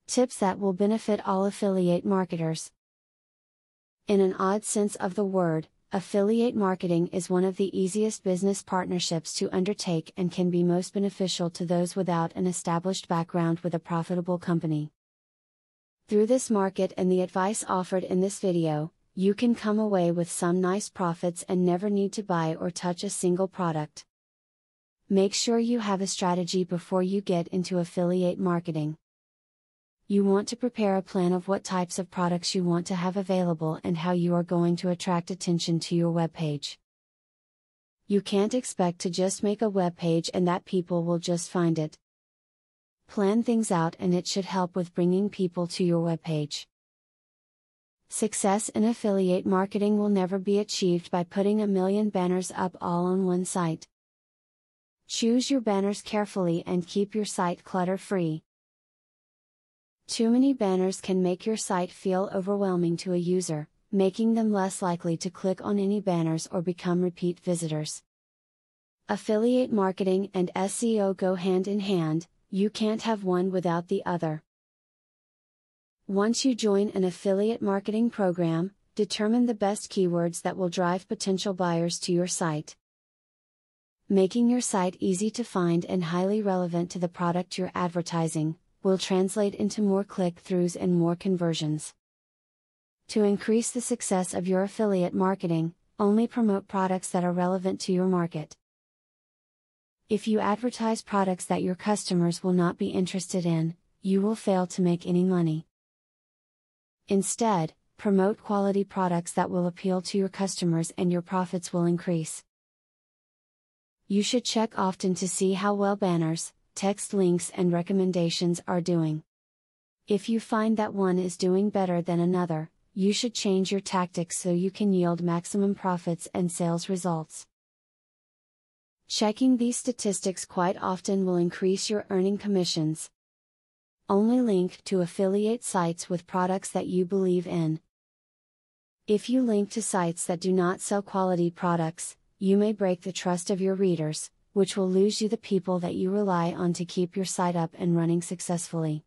Tips that will benefit all affiliate marketers. In an odd sense of the word, affiliate marketing is one of the easiest business partnerships to undertake and can be most beneficial to those without an established background with a profitable company. Through this market and the advice offered in this video, you can come away with some nice profits and never need to buy or touch a single product. Make sure you have a strategy before you get into affiliate marketing. You want to prepare a plan of what types of products you want to have available and how you are going to attract attention to your webpage. You can't expect to just make a webpage and that people will just find it. Plan things out and it should help with bringing people to your webpage. Success in affiliate marketing will never be achieved by putting a million banners up all on one site. Choose your banners carefully and keep your site clutter-free. Too many banners can make your site feel overwhelming to a user, making them less likely to click on any banners or become repeat visitors. Affiliate marketing and SEO go hand in hand, you can't have one without the other. Once you join an affiliate marketing program, determine the best keywords that will drive potential buyers to your site. Making your site easy to find and highly relevant to the product you're advertising will translate into more click-throughs and more conversions. To increase the success of your affiliate marketing, only promote products that are relevant to your market. If you advertise products that your customers will not be interested in, you will fail to make any money. Instead, promote quality products that will appeal to your customers and your profits will increase. You should check often to see how well banners, text links and recommendations are doing. If you find that one is doing better than another, you should change your tactics so you can yield maximum profits and sales results. Checking these statistics quite often will increase your earning commissions. Only link to affiliate sites with products that you believe in. If you link to sites that do not sell quality products, you may break the trust of your readers, which will lose you the people that you rely on to keep your site up and running successfully.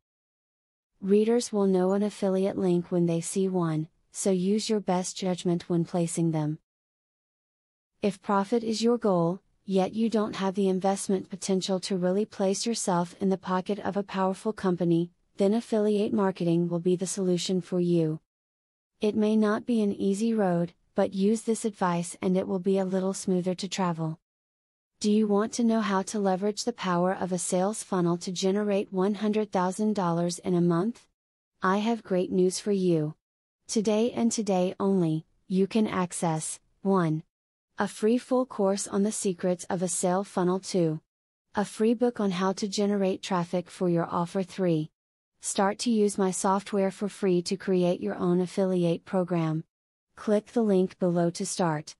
Readers will know an affiliate link when they see one, so use your best judgment when placing them. If profit is your goal, yet you don't have the investment potential to really place yourself in the pocket of a powerful company, then affiliate marketing will be the solution for you. It may not be an easy road, but use this advice and it will be a little smoother to travel. Do you want to know how to leverage the power of a sales funnel to generate $100,000 in a month? I have great news for you. Today and today only, you can access 1. A free full course on the secrets of a sale funnel. 2. A free book on how to generate traffic for your offer. 3. Start to use my software for free to create your own affiliate program. Click the link below to start.